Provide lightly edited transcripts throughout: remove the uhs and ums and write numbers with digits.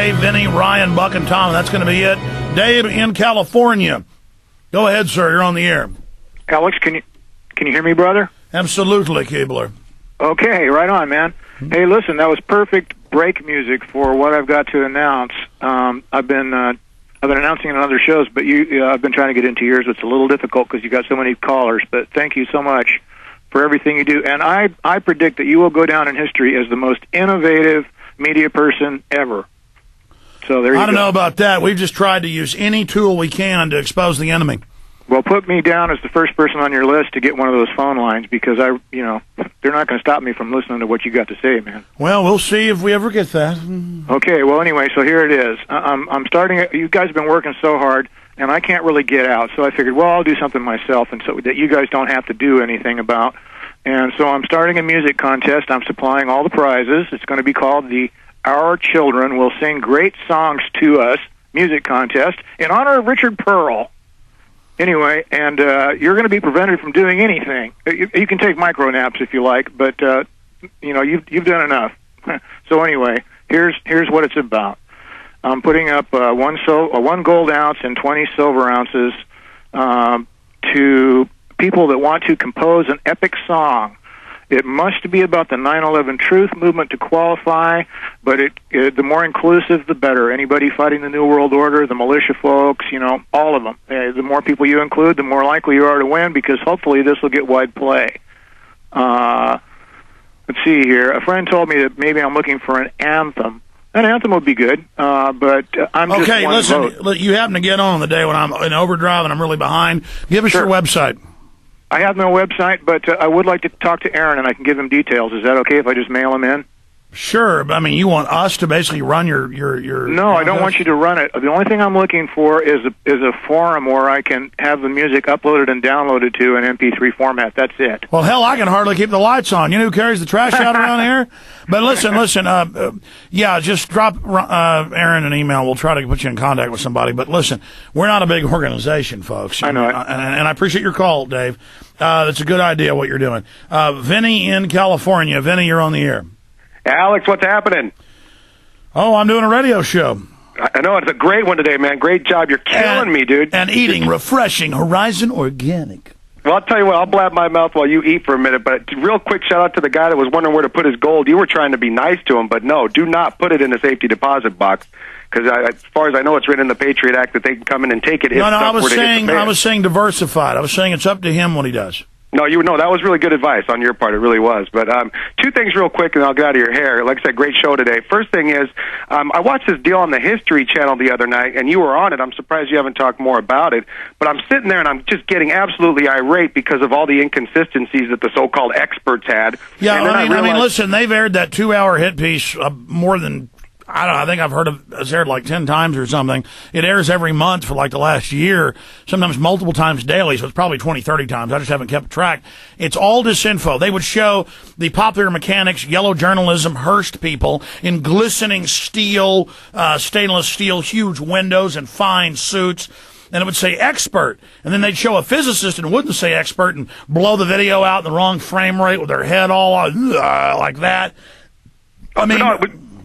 Dave, Vinny, Ryan, Buck, and Tom. That's going to be it. Dave in California. Go ahead, sir. You're on the air. Alex, can you hear me, brother? Absolutely, Keebler. Okay, right on, man. Hey, listen, that was perfect break music for what I've got to announce. I've been announcing it on other shows, but I've been trying to get into yours. It's a little difficult because you got so many callers. But thank you so much for everything you do, and I predict that you will go down in history as the most innovative media person ever. So there you go. I don't know about that. We've just tried to use any tool we can to expose the enemy. Well, put me down as the first person on your list to get one of those phone lines because they're not going to stop me from listening to what you got to say, man. Well, we'll see if we ever get that. Okay. Well, anyway, so here it is. I'm starting. You guys have been working so hard, and I can't really get out. So I figured, well, I'll do something myself, and so that you guys don't have to do anything about. And so I'm starting a music contest. I'm supplying all the prizes. It's going to be called the Our Children Will Sing Great Songs to Us music contest in honor of Richard Pearl. Anyway, and you're going to be prevented from doing anything. You can take micro naps if you like, but you've done enough. So anyway, here's what it's about. I'm putting up one gold ounce and 20 silver ounces to people that want to compose an epic song. It must be about the 9/11 truth movement to qualify, but the more inclusive, the better. Anybody fighting the New World Order, the militia folks, all of them. The more people you include, the more likely you are to win, because hopefully this will get wide play. Let's see here. A friend told me that maybe I'm looking for an anthem. An anthem would be good, but I'm just okay. one Listen, vote. You happen to get on the day when I'm in overdrive and I'm really behind. Give us your website. I have no website, but I would like to talk to Aaron, and I can give him details. Is that okay if I just mail him in? Sure. I mean, you want us to basically run your No, I don't want you to run it. The only thing I'm looking for is a forum where I can have the music uploaded and downloaded to an MP3 format. That's it. Well, hell, I can hardly keep the lights on. You know who carries the trash out around here? But listen. Just drop Aaron an email. We'll try to put you in contact with somebody. But listen, we're not a big organization, folks. I know it. And I appreciate your call, Dave. That's a good idea what you're doing. Vinny in California. Vinny, you're on the air. Alex, what's happening? Oh, I'm doing a radio show. I know, it's a great one today, man. Great job. You're killing me, dude. And eating refreshing Horizon Organic. Well, I'll tell you what, I'll blab my mouth while you eat for a minute, but real quick shout out to the guy that was wondering where to put his gold. You were trying to be nice to him, but no, do not put it in a safety deposit box, because as far as I know, it's written in the Patriot Act that they can come in and take it. I was saying diversified. I was saying it's up to him what he does. No, that was really good advice on your part. It really was. But two things real quick, and I'll get out of your hair. Like I said, great show today. First thing is, I watched this deal on the History Channel the other night, and you were on it. I'm surprised you haven't talked more about it. But I'm sitting there, and I'm just getting absolutely irate because of all the inconsistencies that the so-called experts had. Yeah, I mean, listen, they've aired that 2-hour hit piece more than... I think I've heard it's aired like 10 times or something. It airs every month for like the last year, sometimes multiple times daily, so it's probably 20, 30 times. I just haven't kept track. It's all disinfo. They would show the popular mechanics, yellow journalism, Hearst people in glistening steel, stainless steel, huge windows and fine suits. And it would say expert. And then they'd show a physicist and it wouldn't say expert and blow the video out in the wrong frame rate with their head all like that. I mean...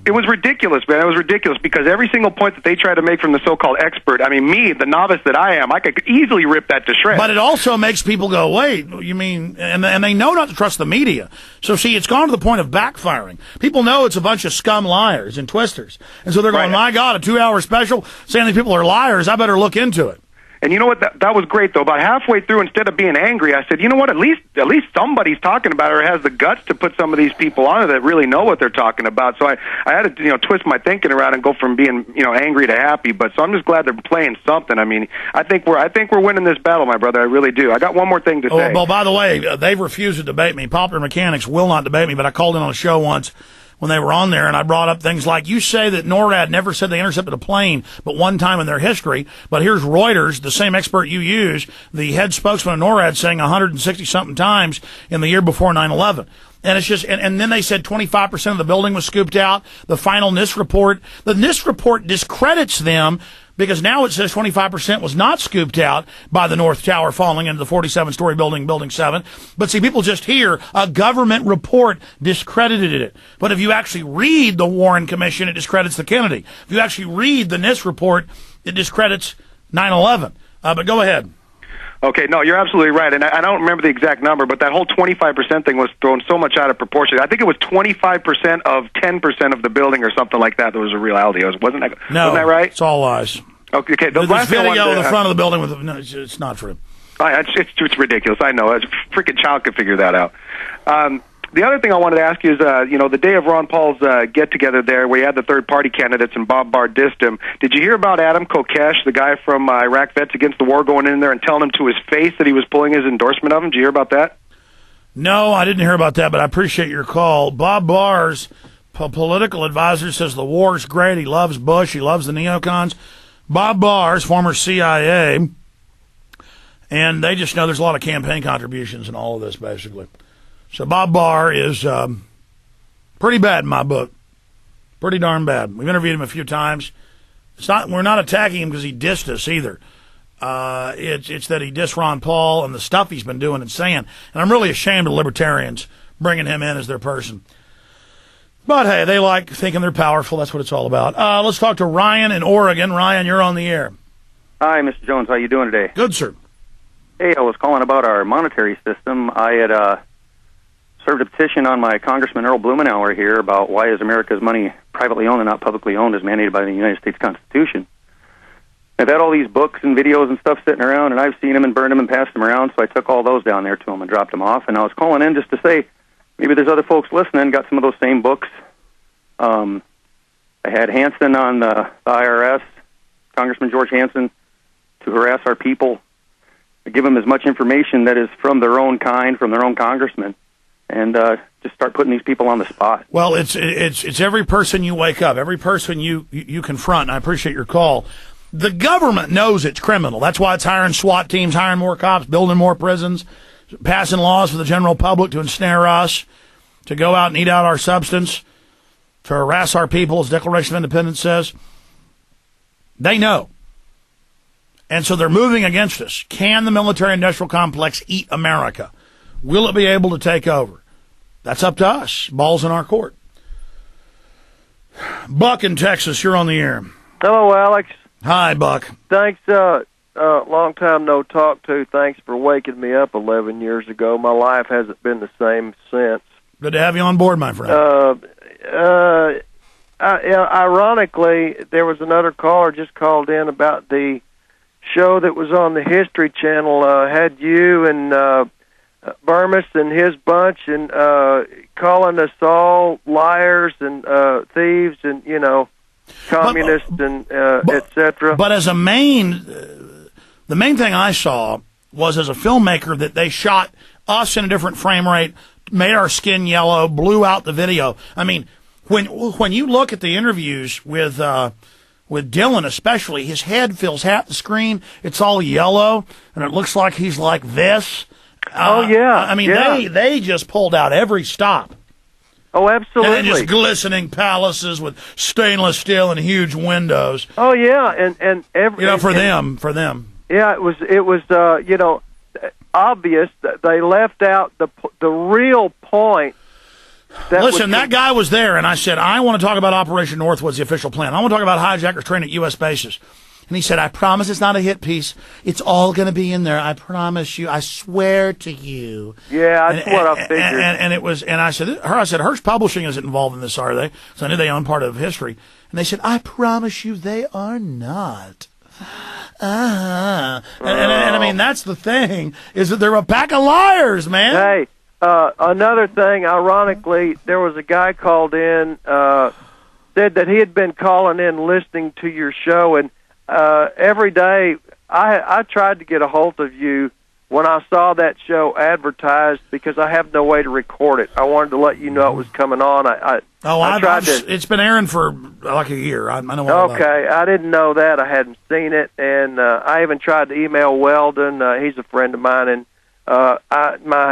It was ridiculous, man. It was ridiculous because every single point that they tried to make from the so-called expert, I mean, me, the novice that I am, I could easily rip that to shreds. But it also makes people go, wait, you mean, and they know not to trust the media. So, see, it's gone to the point of backfiring. People know it's a bunch of scum liars and twisters. And so they're going, my God, a 2-hour special saying these people are liars. I better look into it. And you know what? That was great, though. About halfway through, instead of being angry, I said, you know what? At least somebody's talking about it or has the guts to put some of these people on it that really know what they're talking about. So I had to, twist my thinking around and go from being, angry to happy. But so I'm just glad they're playing something. I mean, I think we're winning this battle, my brother. I really do. I got one more thing to say. Well, by the way, they've refused to debate me. Popular Mechanics will not debate me, but I called in on a show once when they were on there, and I brought up things like, you say that NORAD never said they intercepted a plane but one time in their history, but here's Reuters, the same expert you use, the head spokesman of NORAD saying 160-something times in the year before 9/11. And it's just, and then they said 25% of the building was scooped out. The final NIST report, the NIST report discredits them because now it says 25% was not scooped out by the North Tower falling into the 47-story building, Building 7. But see, people just hear a government report discredited it. But if you actually read the Warren Commission, it discredits the Kennedy. If you actually read the NIST report, it discredits 9/11. But go ahead. Okay, no, you're absolutely right, and I don't remember the exact number, but that whole 25% thing was thrown so much out of proportion. I think it was 25% of 10% of the building or something like that was a reality. Wasn't that right? It's all lies. Okay, the There's last video of the front of the building with no, it's not true. It's ridiculous. I know. A freaking child could figure that out. The other thing I wanted to ask you is, the day of Ron Paul's get-together there, where he had the third-party candidates and Bob Barr dissed him, did you hear about Adam Kokesh, the guy from Iraq Vets Against the War, going in there and telling him to his face that he was pulling his endorsement of him? Did you hear about that? No, I didn't hear about that, but I appreciate your call. Bob Barr's political advisor says the war's great. He loves Bush. He loves the neocons. Bob Barr's former CIA, and they just know there's a lot of campaign contributions in all of this, basically. So Bob Barr is pretty bad in my book. Pretty darn bad. We've interviewed him a few times. We're not attacking him because he dissed us either. It's that he dissed Ron Paul and the stuff he's been doing and saying. And I'm really ashamed of libertarians bringing him in as their person. But hey, they like thinking they're powerful. That's what it's all about. Let's talk to Ryan in Oregon. Ryan, you're on the air. Hi, Mr. Jones. How you doing today? Good, sir. Hey, I was calling about our monetary system. I had served a petition on my Congressman Earl Blumenauer here about why is America's money privately owned and not publicly owned as mandated by the United States Constitution. I've had all these books and videos and stuff sitting around, and I've seen them and burned them and passed them around, so I took all those down there to him and dropped them off. And I was calling in just to say, maybe there's other folks listening, got some of those same books. I had Hansen on the IRS, Congressman George Hansen, to harass our people, to give them as much information that is from their own kind, from their own congressman, and just start putting these people on the spot. Well, it's every person you wake up, every person you confront, and I appreciate your call. The government knows it's criminal. That's why it's hiring SWAT teams, hiring more cops, building more prisons, passing laws for the general public to ensnare us, to go out and eat out our substance, to harass our people, as Declaration of Independence says. They know. And so they're moving against us. Can the military-industrial complex eat America? Will it be able to take over? That's up to us. Ball's in our court. Buck in Texas, you're on the air. Hello, Alex. Hi, Buck. Thanks. Long time no talk to. Thanks for waking me up 11 years ago. My life hasn't been the same since. Good to have you on board, my friend. Ironically, there was another caller just called in about the show that was on the History Channel. Had you and Burmis and his bunch, and calling us all liars and thieves and, communists and etc. But as the main thing I saw was, as a filmmaker, that they shot us in a different frame rate, made our skin yellow, blew out the video. I mean, when you look at the interviews with Dylan especially, his head fills half the screen. It's all yellow, and it looks like he's like this. I mean, yeah. They just pulled out every stop. Oh, absolutely. And just glistening palaces with stainless steel and huge windows. Oh, yeah, and every for them. Yeah, it was obvious that they left out the real point. Listen, that guy was there, and I said, I want to talk about Operation Northwoods, the official plan. I want to talk about hijackers trained at U.S. bases. And he said, I promise it's not a hit piece. It's all going to be in there. I promise you. I swear to you. Yeah, that's what I figured. And I said, Hearst Publishing isn't involved in this, are they? So I knew they own part of history. And they said, I promise you they are not. And I mean, that's the thing, is that they're a pack of liars, man. Hey, another thing, ironically, there was a guy called in, said that he had been calling in listening to your show, and every day I tried to get a hold of you when I saw that show advertised, because I have no way to record it. I wanted to let you know it was coming on. It's been airing for like a year. I know. Okay, I didn't know that. I hadn't seen it, and I even tried to email Weldon. He's a friend of mine, and my